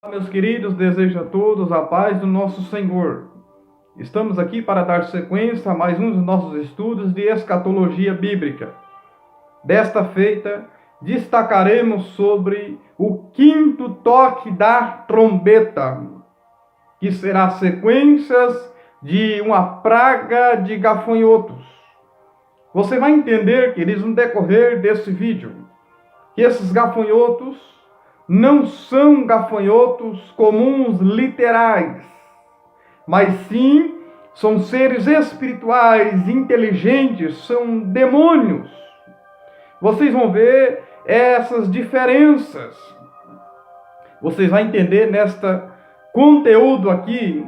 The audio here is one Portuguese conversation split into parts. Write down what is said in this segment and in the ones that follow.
Meus queridos, desejo a todos a paz do nosso Senhor. Estamos aqui para dar sequência a mais um dos nossos estudos de escatologia bíblica. Desta feita, destacaremos sobre o quinto toque da trombeta, que será sequências de uma praga de gafanhotos. Você vai entender, queridos, no decorrer desse vídeo, que esses gafanhotos não são gafanhotos comuns literais, mas sim são seres espirituais, inteligentes, são demônios. Vocês vão ver essas diferenças. Vocês vão entender neste conteúdo aqui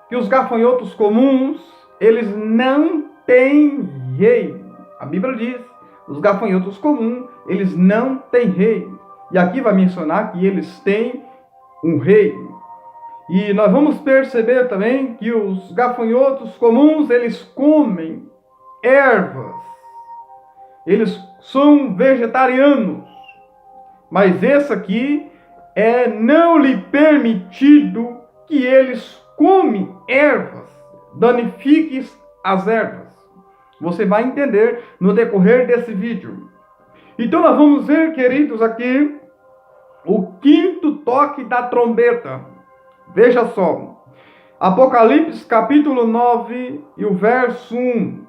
que os gafanhotos comuns, eles não têm rei. A Bíblia diz, os gafanhotos comuns, eles não têm rei. E aqui vai mencionar que eles têm um rei. E nós vamos perceber também que os gafanhotos comuns, eles comem ervas. Eles são vegetarianos. Mas esse aqui não lhe permitido que eles comem ervas. Danifiquem as ervas. Você vai entender no decorrer desse vídeo. Então nós vamos ver, queridos, aqui o quinto toque da trombeta. Veja só. Apocalipse capítulo 9 e o verso 1.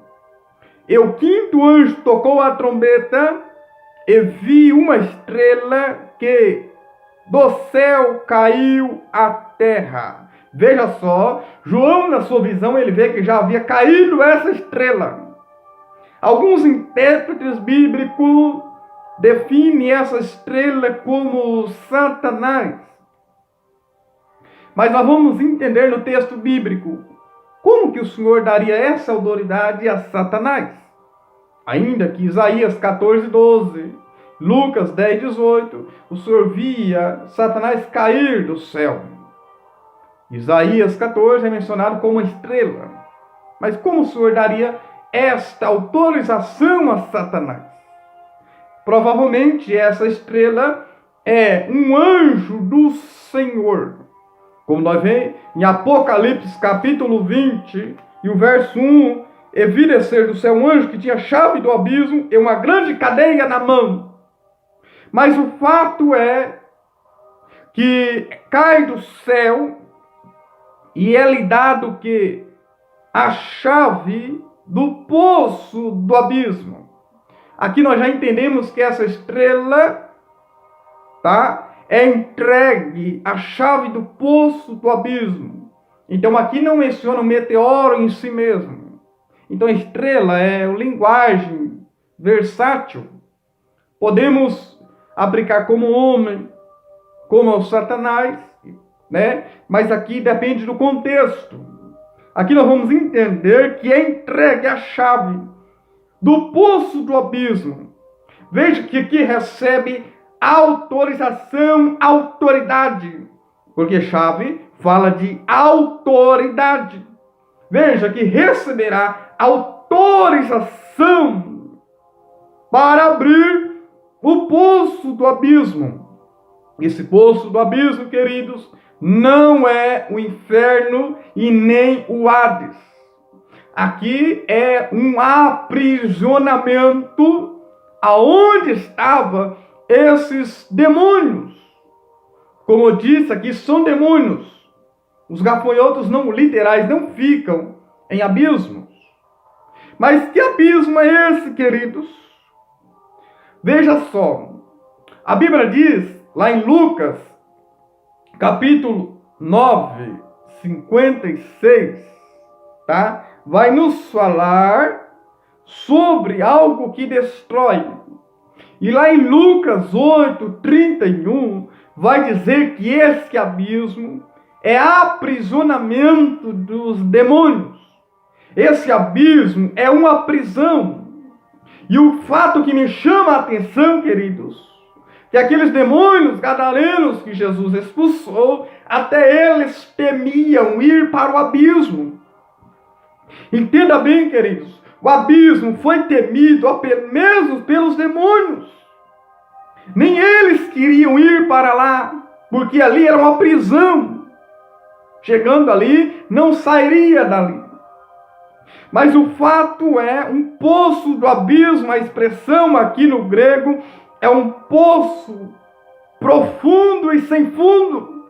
E o quinto anjo tocou a trombeta e vi uma estrela que do céu caiu à terra. Veja só, João na sua visão ele vê que já havia caído essa estrela. Alguns intérpretes bíblicos define essa estrela como Satanás. Mas nós vamos entender no texto bíblico como que o Senhor daria essa autoridade a Satanás. Ainda que Isaías 14:12, Lucas 10:18, o Senhor via Satanás cair do céu. Isaías 14 é mencionado como uma estrela. Mas como o Senhor daria esta autorização a Satanás? Provavelmente essa estrela é um anjo do Senhor. Como nós vemos em Apocalipse capítulo 20 e o verso 1, e vi descer do céu um anjo que tinha chave do abismo e uma grande cadeia na mão. Mas o fato é que cai do céu e é lhe dado que a chave do poço do abismo. Aqui nós já entendemos que essa estrela, é entregue a chave do poço do abismo. Então aqui não menciona o meteoro em si mesmo. Então a estrela é uma linguagem versátil. Podemos aplicar como homem, como o Satanás, Mas aqui depende do contexto. Aqui nós vamos entender que é entregue a chave do poço do abismo. Veja que aqui recebe autorização, autoridade. Porque chave fala de autoridade. Veja que receberá autorização para abrir o poço do abismo. Esse poço do abismo, queridos, não é o inferno e nem o Hades. Aqui é um aprisionamento aonde estavam esses demônios. Como eu disse aqui, são demônios. Os gafanhotos não literais não ficam em abismos. Mas que abismo é esse, queridos? Veja só. A Bíblia diz, lá em Lucas, capítulo 9, 56, vai nos falar sobre algo que destrói. E lá em Lucas 8, 31, vai dizer que esse abismo é aprisionamento dos demônios. Esse abismo é uma prisão. E o fato que me chama a atenção, queridos, que aqueles demônios gadarenos que Jesus expulsou, até eles temiam ir para o abismo. Entenda bem, queridos, o abismo foi temido apenas mesmo pelos demônios. Nem eles queriam ir para lá, porque ali era uma prisão. Chegando ali, não sairia dali. Mas o fato é, um poço do abismo, a expressão aqui no grego, é um poço profundo e sem fundo.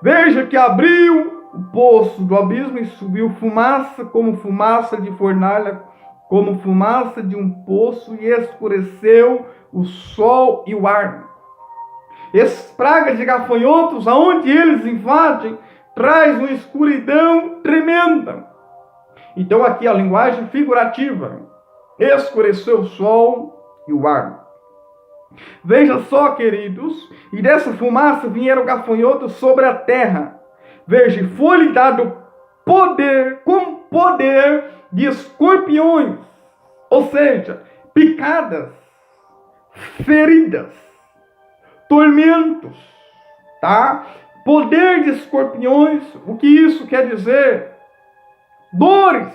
Veja que abriu o poço do abismo e subiu fumaça, como fumaça de fornalha, como fumaça de um poço, e escureceu o sol e o ar. Essas pragas de gafanhotos, aonde eles invadem, traz uma escuridão tremenda. Então aqui a linguagem figurativa, escureceu o sol e o ar. Veja só, queridos, e dessa fumaça vieram gafanhotos sobre a terra. Veja, foi-lhe dado poder, com poder de escorpiões, ou seja, picadas, feridas, tormentos, tá? Poder de escorpiões, o que isso quer dizer? Dores,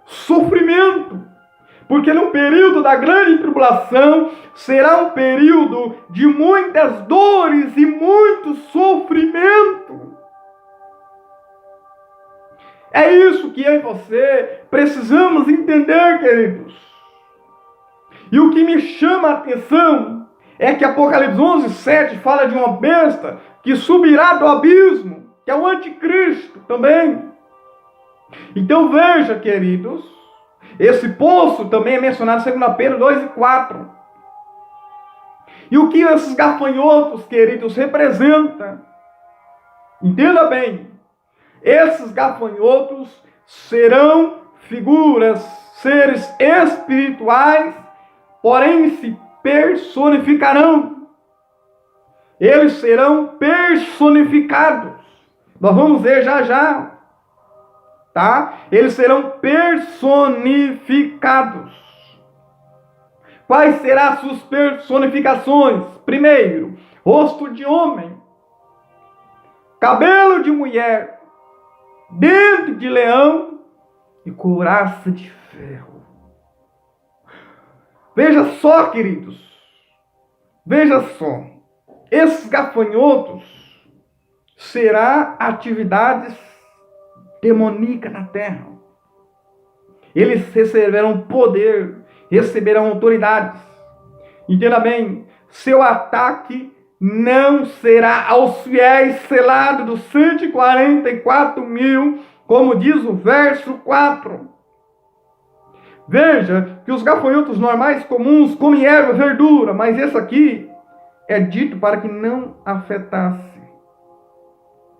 sofrimento, porque no período da grande tribulação será um período de muitas dores e muito sofrimento. É isso que eu e você precisamos entender, queridos. E o que me chama a atenção é que Apocalipse 11:7 fala de uma besta que subirá do abismo, que é o anticristo também. Então veja, queridos, esse poço também é mencionado em 2 Pedro 2:4. E o que esses gafanhotos, queridos, representam? Entenda bem, esses gafanhotos serão figuras, seres espirituais, porém se personificarão. Eles serão personificados. Nós vamos ver já já. Tá? Eles serão personificados. Quais serão as suas personificações? Primeiro, rosto de homem, cabelo de mulher, dente de leão e couraça de ferro. Veja só, queridos. Veja só. Esses gafanhotos serão atividades demoníaca na terra. Eles receberão poder, receberão autoridades. Entenda bem, seu ataque não será aos fiéis selados dos 144 mil, como diz o verso 4. Veja que os gafanhotos normais comuns comem erva, verdura, mas esse aqui é dito para que não afetasse.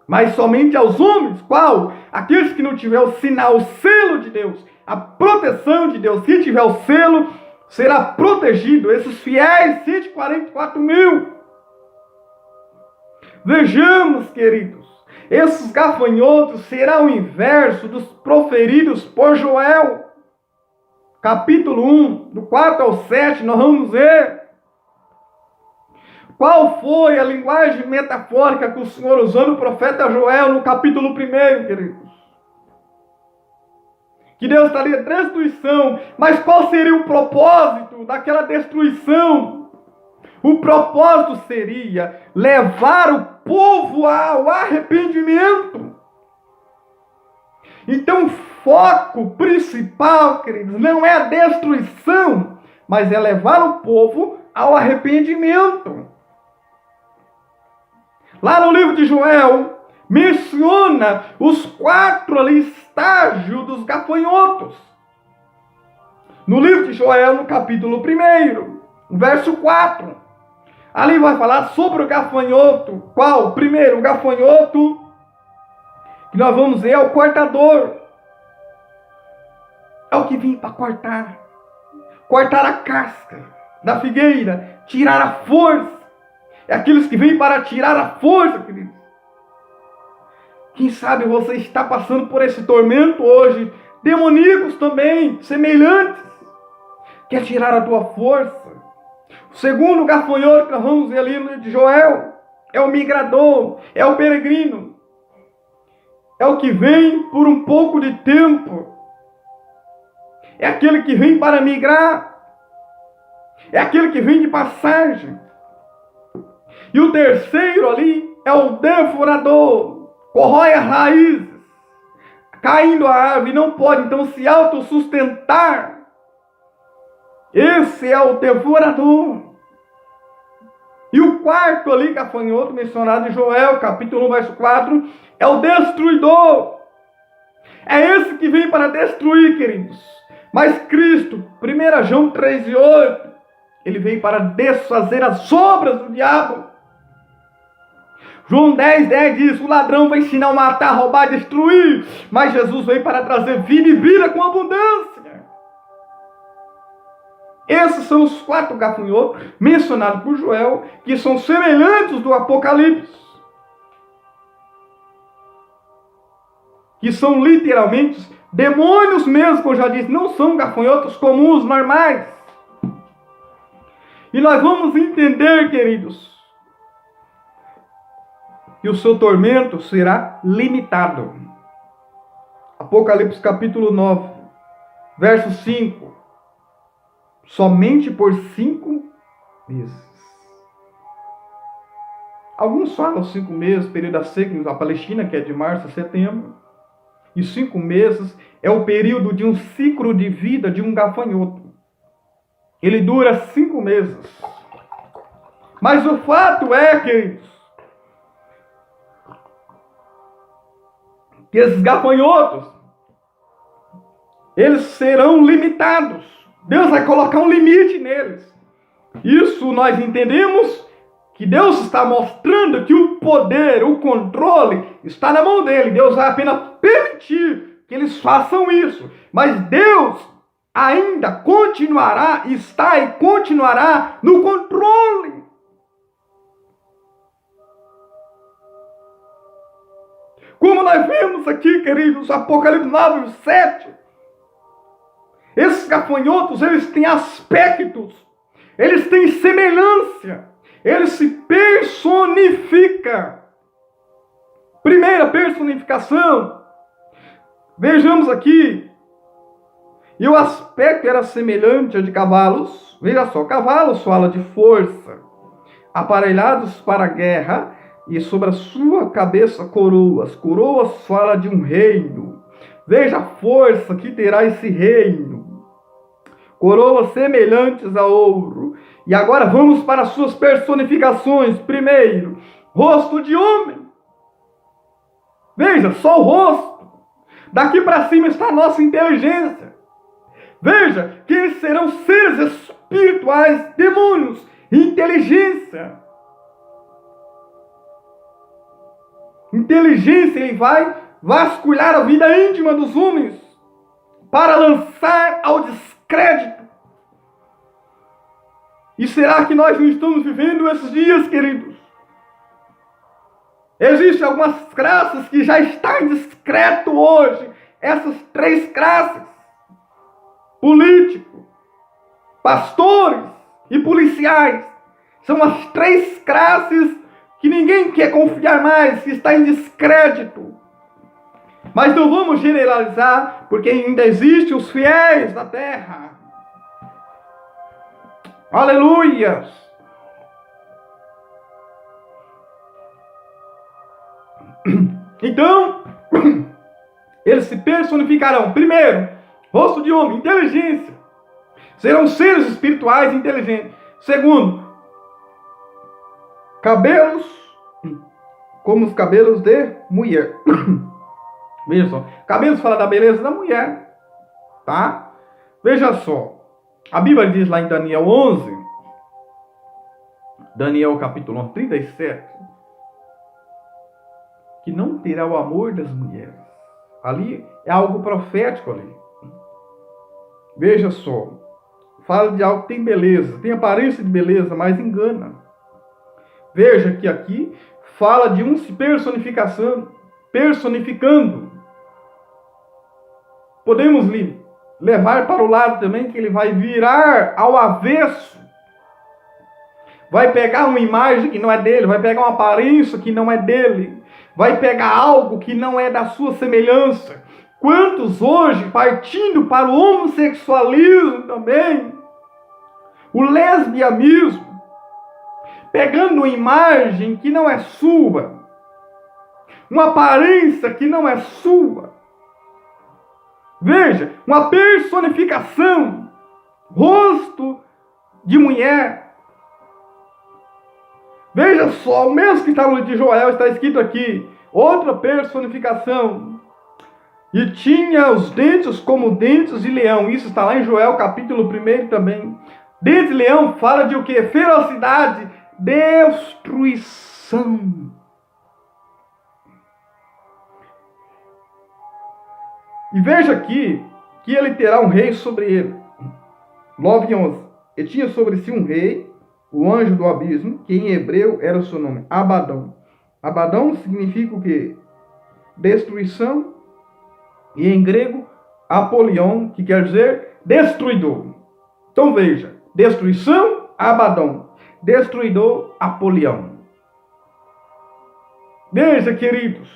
Mas somente aos homens, qual? Aqueles que não tiver o sinal, o selo de Deus, a proteção de Deus. Se tiver o selo, será protegido. Esses fiéis, 144 mil. Vejamos, queridos, esses gafanhotos serão o inverso dos proferidos por Joel. Capítulo 1, do 4 ao 7, nós vamos ver. Qual foi a linguagem metafórica que o Senhor usou no profeta Joel no capítulo 1, queridos? Que Deus estaria destruição, mas qual seria o propósito daquela destruição? O propósito seria levar o povo ao arrependimento. Então o foco principal, queridos, não é a destruição, mas é levar o povo ao arrependimento. Lá no livro de Joel, menciona os 4 estágios dos gafanhotos. No livro de Joel, no capítulo 1, verso 4. Ali vai falar sobre o gafanhoto. Qual? Primeiro, o gafanhoto, que nós vamos ver, é o cortador. É o que vem para cortar. Cortar a casca da figueira, tirar a força. É aqueles que vêm para tirar a força, queridos. Quem sabe você está passando por esse tormento hoje. Demoníacos também, semelhantes. Quer tirar a tua força. O segundo gafanhoto que nós vamos ver ali no livro de Joel é o migrador, é o peregrino. É o que vem por um pouco de tempo. É aquele que vem para migrar. É aquele que vem de passagem. E o terceiro ali é o devorador, corrói as raízes, caindo a árvore, não pode então se autossustentar. Esse é o devorador. E o quarto ali, gafanhoto, mencionado em Joel, capítulo 1, verso 4, é o destruidor. É esse que vem para destruir, queridos. Mas Cristo, 1 João 3:8, ele veio para desfazer as obras do diabo. João 10:10 diz: o ladrão vai ensinar a matar, roubar, destruir. Mas Jesus veio para trazer vida e vida com abundância. Esses são os 4 gafanhotos mencionados por Joel, que são semelhantes do Apocalipse. Que são literalmente demônios mesmo, como eu já disse, não são gafanhotos comuns, normais. E nós vamos entender, queridos, que o seu tormento será limitado. Apocalipse capítulo 9, verso 5. Somente por 5 meses. Alguns falam 5 meses, período da seca na Palestina, que é de março a setembro. E 5 meses é o período de um ciclo de vida de um gafanhoto. Ele dura 5 meses. Mas o fato é, queridos, que esses gafanhotos, eles serão limitados. Deus vai colocar um limite neles. Isso nós entendemos que Deus está mostrando que o poder, o controle está na mão dele. Deus vai apenas permitir que eles façam isso. Mas Deus ainda continuará, está e continuará no controle. Como nós vemos aqui, queridos, Apocalipse 9, 7. Esses gafanhotos, eles têm aspectos, eles têm semelhança, eles se personificam. Primeira personificação, vejamos aqui, e o aspecto era semelhante ao de cavalos. Veja só, cavalos fala de força, aparelhados para a guerra, e sobre a sua cabeça coroas. Coroas fala de um reino. Veja a força que terá esse reino. Coroas semelhantes a ouro. E agora vamos para as suas personificações. Primeiro, rosto de homem. Veja, só o rosto. Daqui para cima está a nossa inteligência. Veja que eles serão seres espirituais, demônios, inteligência. Inteligência, ele vai vasculhar a vida íntima dos homens para lançar ao descrédito. E será que nós não estamos vivendo esses dias, queridos? Existem algumas classes que já estão em descrédito hoje. Essas 3 classes: políticos, pastores e policiais. São as 3 classes que ninguém quer confiar mais, que está em descrédito. Mas não vamos generalizar, porque ainda existem os fiéis na terra. Aleluia! Então, eles se personificarão. Primeiro, rosto de homem, inteligência. Serão seres espirituais inteligentes. Segundo, cabelos como os cabelos de mulher. Veja só, cabelos fala da beleza da mulher, tá? Veja só, a Bíblia diz lá em Daniel 11, Daniel capítulo 11, 37, que não terá o amor das mulheres. Ali é algo profético ali. Veja só, fala de algo que tem beleza, tem aparência de beleza, mas engana. Veja que aqui fala de um se personificando. Podemos levar para o lado também que ele vai virar ao avesso. Vai pegar uma imagem que não é dele, vai pegar uma aparência que não é dele, vai pegar algo que não é da sua semelhança. Quantos hoje partindo para o homossexualismo também, o lesbianismo, pegando uma imagem que não é sua, uma aparência que não é sua. Veja, uma personificação, rosto de mulher. Veja só, o mesmo que está no livro de Joel está escrito aqui, outra personificação. E tinha os dentes como dentes de leão. Isso está lá em Joel capítulo 1 também. Dentes de leão fala de o quê? Ferocidade, destruição. E veja aqui que ele terá um rei sobre ele. 9:11. E tinha sobre si um rei, o anjo do abismo, que em hebreu era o seu nome, Abadão. Abadão significa o quê? Destruição. E em grego, Apolion, que quer dizer destruidor. Então veja, destruição, Abadão. Destruidor, Apolion. Veja, queridos,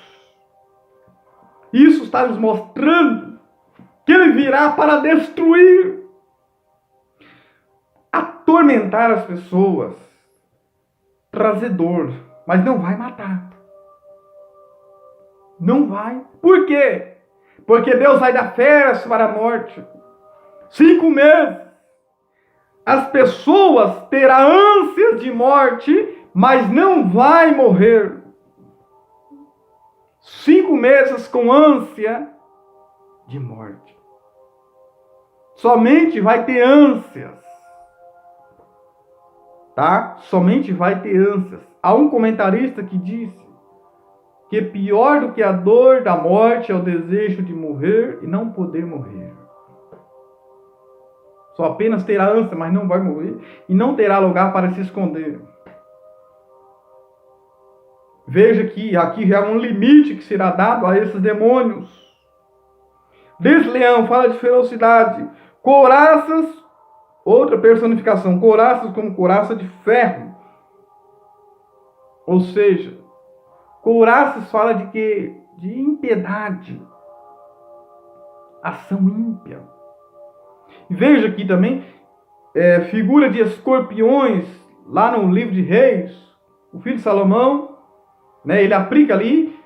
isso está nos mostrando que ele virá para destruir, atormentar as pessoas, trazer dor, mas não vai matar. Não vai. Por quê? Porque Deus vai dar férias para a morte. 5 meses. As pessoas terão ânsias de morte, mas não vai morrer. 5 meses com ânsia de morte. Somente vai ter ânsias. Tá? Somente vai ter ânsias. Há um comentarista que disse que pior do que a dor da morte é o desejo de morrer e não poder morrer. Só apenas terá ânsia, mas não vai morrer e não terá lugar para se esconder. Veja que aqui já há um limite que será dado a esses demônios. Desse leão fala de ferocidade. Couraças, outra personificação. Couraças como couraça de ferro. Ou seja, couraças fala de quê? De impiedade. Ação ímpia. Veja aqui também, figura de escorpiões, lá no livro de Reis, o filho de Salomão, ele aplica ali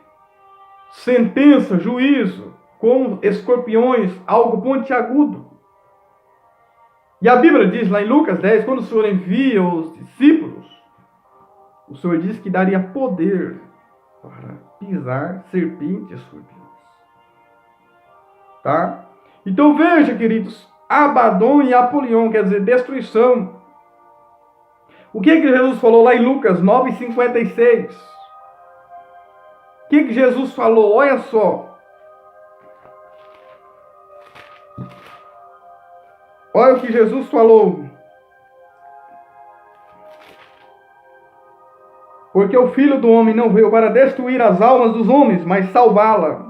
sentença, juízo, com escorpiões, algo pontiagudo. E a Bíblia diz lá em Lucas 10, quando o Senhor envia os discípulos, o Senhor diz que daria poder para pisar serpentes e escorpiões. Tá? Então veja, queridos, Abadom e Apolion, quer dizer, destruição. O que Jesus falou lá em Lucas 9:56? O que Jesus falou? Olha só. Olha o que Jesus falou. Porque o Filho do Homem não veio para destruir as almas dos homens, mas salvá-la.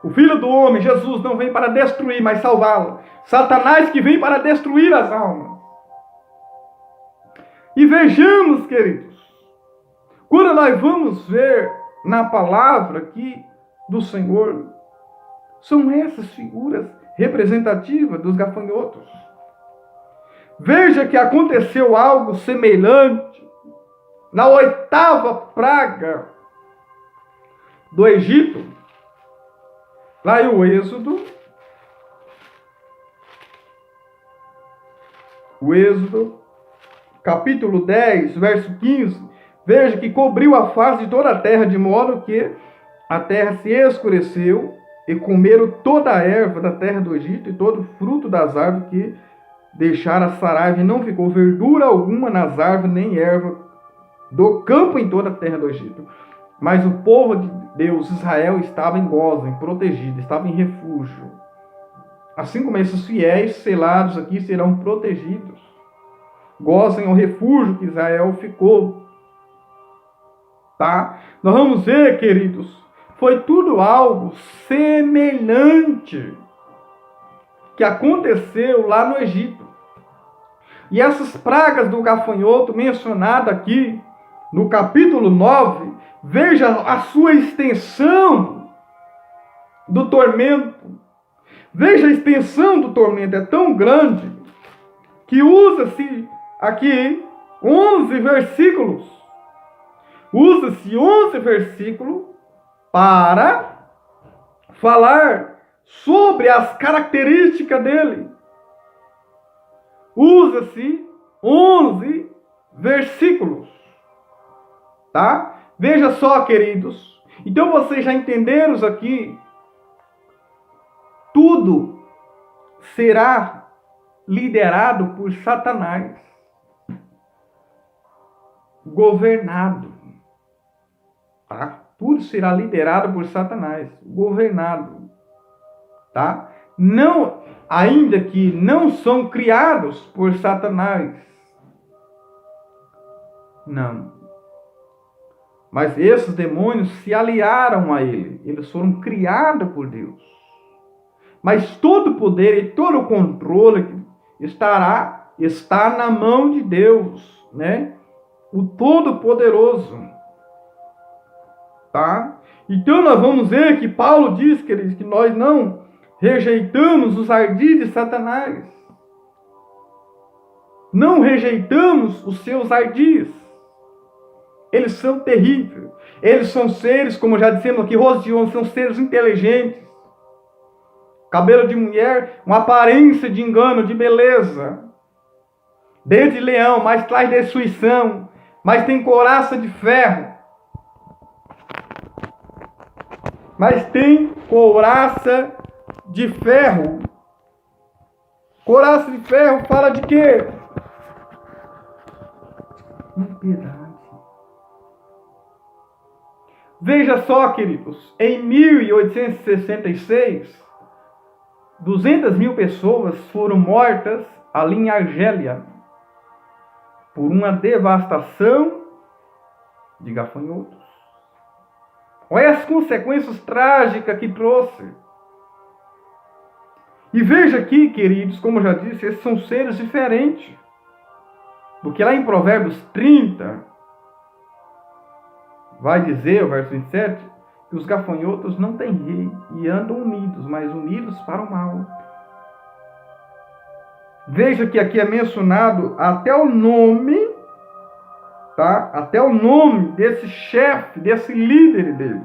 O Filho do Homem, Jesus, não vem para destruir, mas salvá-la. Satanás que vem para destruir as almas. E vejamos, queridos, quando nós vamos ver na palavra aqui do Senhor, são essas figuras representativas dos gafanhotos. Veja que aconteceu algo semelhante na 8ª praga do Egito, lá em o Êxodo, capítulo 10, verso 15, veja que cobriu a face de toda a terra, de modo que a terra se escureceu, e comeram toda a erva da terra do Egito, e todo o fruto das árvores que deixara a saraiva, e não ficou verdura alguma nas árvores, nem erva do campo em toda a terra do Egito. Mas o povo de Deus, Israel, estava em Gósen, protegido, estava em refúgio. Assim como esses fiéis selados aqui serão protegidos. Gósen é o refúgio que Israel ficou. Tá? Nós vamos ver, queridos, foi tudo algo semelhante que aconteceu lá no Egito. E essas pragas do gafanhoto mencionadas aqui no capítulo 9, veja a sua extensão do tormento. Veja a extensão do tormento, é tão grande que usa-se aqui 11 versículos. Usa-se 11 versículos para falar sobre as características dele. Usa-se 11 versículos. Tá? Veja só, queridos. Então vocês já entenderam aqui. Tudo será liderado por Satanás. Governado. Tá? Tudo será liderado por Satanás. Governado. Tá? Não, ainda que não são criados por Satanás. Não. Mas esses demônios se aliaram a ele. Eles foram criados por Deus. Mas todo o poder e todo o controle está na mão de Deus, né? O Todo-Poderoso. Tá? Então nós vamos ver que Paulo diz, queridos, que nós não rejeitamos os ardis de Satanás. Não rejeitamos os seus ardis. Eles são terríveis. Eles são seres, como já dissemos aqui, rosto de homem, são seres inteligentes. Cabelo de mulher, uma aparência de engano, de beleza. Dente de leão, mas traz destruição. Mas tem couraça de ferro. Mas tem couraça de ferro. Couraça de ferro fala de quê? Impiedade. Veja só, queridos, em 1866, 200 mil pessoas foram mortas ali em Argélia por uma devastação de gafanhotos. Olha as consequências trágicas que trouxe. E veja aqui, queridos, como eu já disse, esses são seres diferentes. Porque lá em Provérbios 30, vai dizer, o verso 27, que os gafanhotos não têm rei e andam unidos, mas unidos para o mal. Veja que aqui é mencionado até o nome, tá? Até o nome desse chefe, desse líder dele.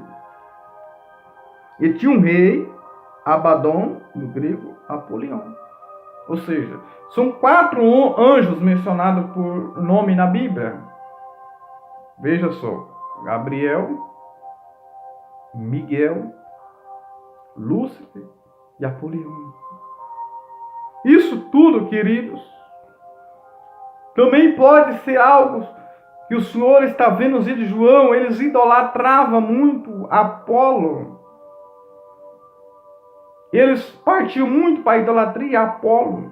E tinha um rei, Abaddon, no grego, Apolion. Ou seja, são 4 anjos mencionados por nome na Bíblia. Veja só. Gabriel, Miguel, Lúcifer e Apolion. Isso tudo, queridos, também pode ser algo que o Senhor está vendo nos dias de João. Eles idolatravam muito Apolo. Eles partiam muito para a idolatria a Apolo.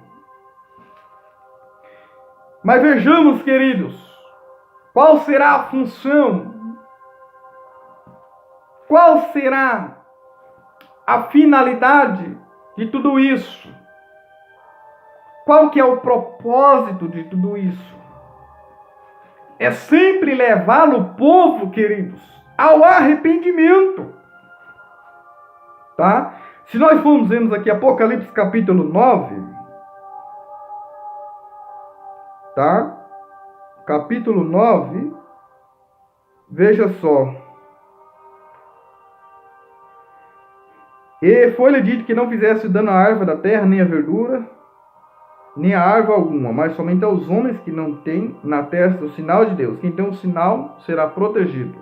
Mas vejamos, queridos, qual será a função? Qual será a finalidade de tudo isso? Qual que é o propósito de tudo isso? É sempre levar o povo, queridos, ao arrependimento. Tá? Se nós formos vemos aqui Apocalipse capítulo 9, tá? Capítulo 9, veja só. E foi-lhe dito que não fizesse dano à árvore da terra, nem à verdura, nem a árvore alguma, mas somente aos homens que não têm na testa o sinal de Deus. Quem tem o sinal será protegido.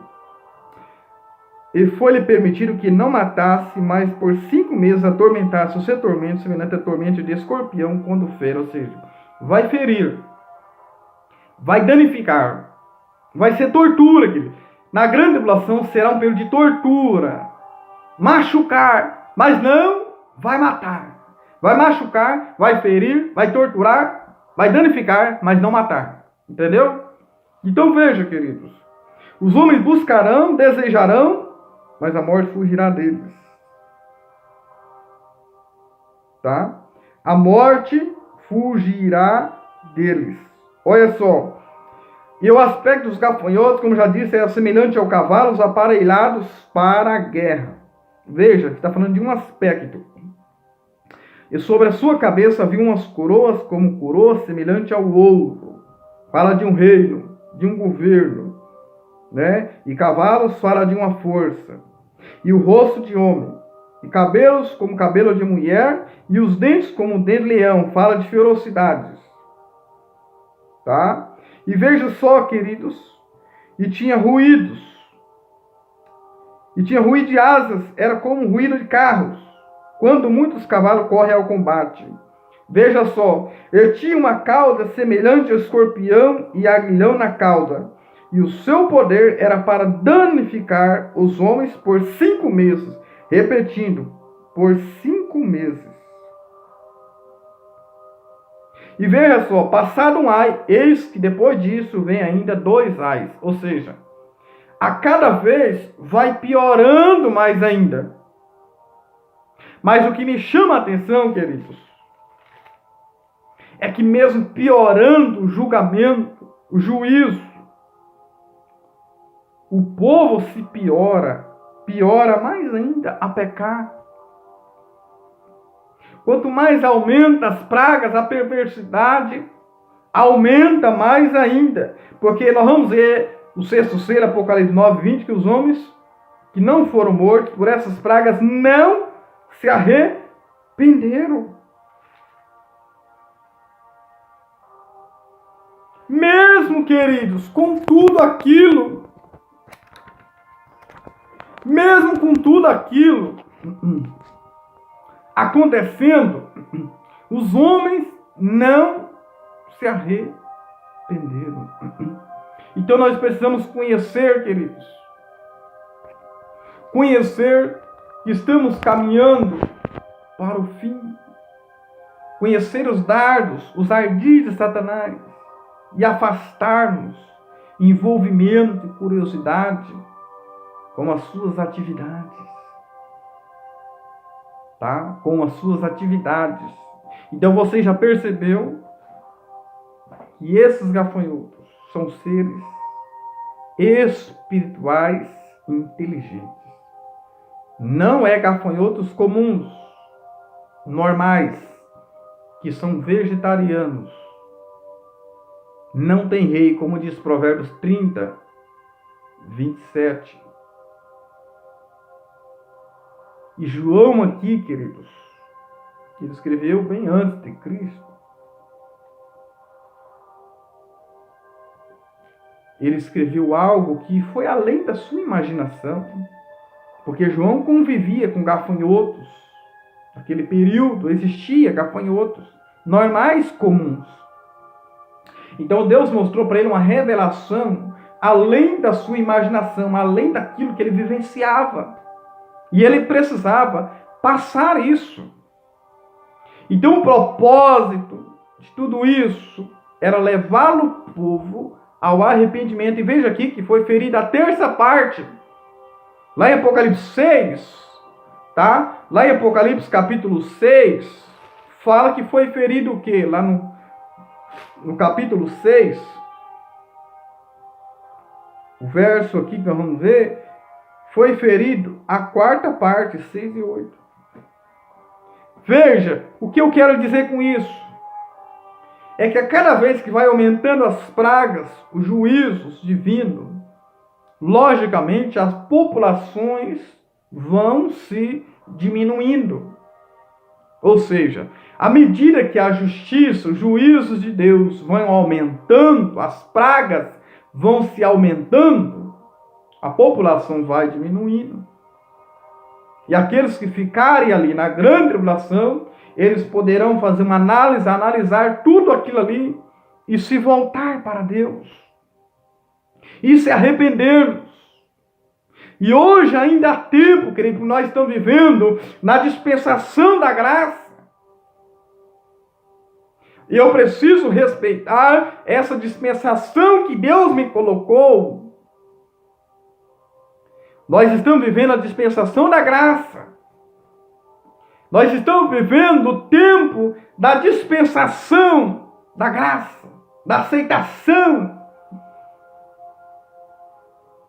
E foi-lhe permitido que não matasse, mas por 5 meses atormentasse o seu tormento, semelhante a tormento de escorpião quando fere, ou seja, vai ferir, vai danificar, vai ser tortura. Na grande tribulação será um período de tortura, machucar, mas não vai matar. Vai machucar, vai ferir, vai torturar, vai danificar, mas não matar. Entendeu? Então veja, queridos. Os homens buscarão, desejarão, mas a morte fugirá deles. Tá? A morte fugirá deles. Olha só. E o aspecto dos gafanhotos, como já disse, é semelhante ao cavalos aparelhados para a guerra. Veja, está falando de um aspecto. E sobre a sua cabeça havia umas coroas como coroas semelhante ao ouro. fala de um reino, de um governo, né? E cavalos fala de uma força. E o rosto de homem, e cabelos como cabelo de mulher, e os dentes como dente de leão, fala de ferocidades. Tá? E veja só, queridos, e tinha ruídos. E tinha ruído de asas, era como um ruído de carros, quando muitos cavalos correm ao combate. Veja só, ele tinha uma cauda semelhante ao escorpião e aguilhão na cauda, e o seu poder era para danificar os homens por 5 meses. Repetindo, por 5 meses. E veja só, passado um ai, eis que depois disso vem ainda 2 ais. Ou seja, a cada vez vai piorando mais ainda. Mas o que me chama a atenção, queridos, é que mesmo piorando o julgamento, o juízo, o povo se piora mais ainda a pecar. Quanto mais aumenta as pragas, a perversidade aumenta mais ainda. Porque nós vamos ver no 6º selo, Apocalipse 9:20, que os homens que não foram mortos por essas pragas não se arrependeram. Mesmo, queridos, com tudo aquilo, acontecendo, os homens não se arrependeram. Então nós precisamos conhecer, queridos, conhecer que estamos caminhando para o fim, conhecer os dardos, os ardis de Satanás e afastar-nos envolvimento e curiosidade com as suas atividades. Tá? Com as suas atividades. Então você já percebeu que esses gafanhotos são seres espirituais inteligentes. Não é gafanhotos comuns, normais, que são vegetarianos. Não tem rei, como diz Provérbios 30:27. E João aqui, queridos, ele escreveu bem antes de Cristo. Ele escreveu algo que foi além da sua imaginação, porque João convivia com gafanhotos. Naquele período existia gafanhotos normais, comuns. Então Deus mostrou para ele uma revelação além da sua imaginação, além daquilo que ele vivenciava. E ele precisava passar isso. Então o propósito de tudo isso era levá-lo, o povo, ao arrependimento. E veja aqui que foi ferida a 3ª parte. Lá em Apocalipse 6, tá? Lá em Apocalipse capítulo 6, fala que foi ferido o quê? Lá no capítulo 6, o verso aqui que nós vamos ver, foi ferido a 4ª parte, 6 e 8. Veja, o que eu quero dizer com isso? É que a cada vez que vai aumentando as pragas, os juízos divinos, logicamente as populações vão se diminuindo. Ou seja, à medida que a justiça, os juízos de Deus vão aumentando, as pragas vão se aumentando, a população vai diminuindo. E aqueles que ficarem ali na grande tribulação, eles poderão fazer uma análise, analisar tudo aquilo ali e se voltar para Deus. E se arrependermos. E hoje ainda há tempo, querido, que nós estamos vivendo na dispensação da graça. E eu preciso respeitar essa dispensação que Deus me colocou. Nós estamos vivendo a dispensação da graça. Nós estamos vivendo o tempo da dispensação da graça, da aceitação.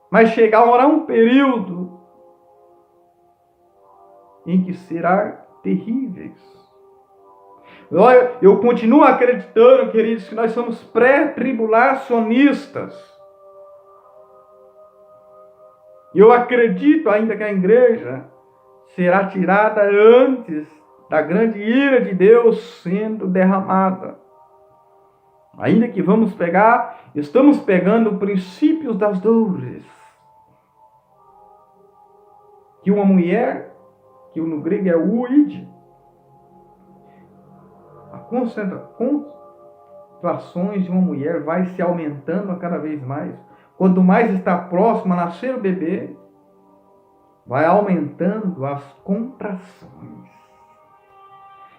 Mas chegará um período em que será terríveis. Eu continuo acreditando, queridos, que nós somos pré-tribulacionistas. Eu acredito ainda que a igreja será tirada antes da grande ira de Deus sendo derramada. Ainda que estamos pegando princípios das dores. Que uma mulher, que no grego é uide, a concentrações de uma mulher vai se aumentando a cada vez mais. Quanto mais está próximo a nascer o bebê, vai aumentando as contrações.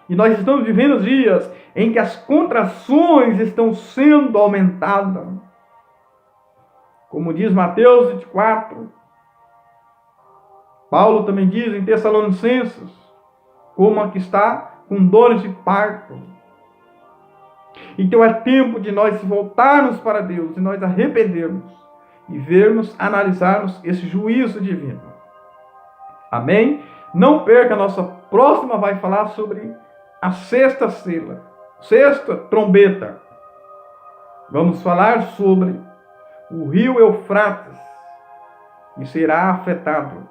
E nós estamos vivendo dias em que as contrações estão sendo aumentadas. Como diz Mateus 24, Paulo também diz em Tessalonicenses, como a que está com dores de parto. Então é tempo de nós voltarmos para Deus e nós arrependermos e vermos, analisarmos esse juízo divino. Amém? Não perca, a nossa próxima vai falar sobre a sexta trombeta. Vamos falar sobre o rio Eufrates, que será afetado.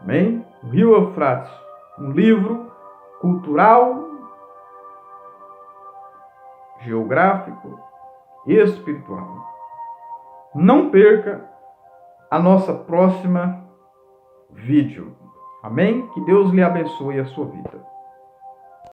Amém? O rio Eufrates, um livro cultural, geográfico e espiritual. Não perca a nossa próxima vídeo. Amém? Que Deus lhe abençoe a sua vida.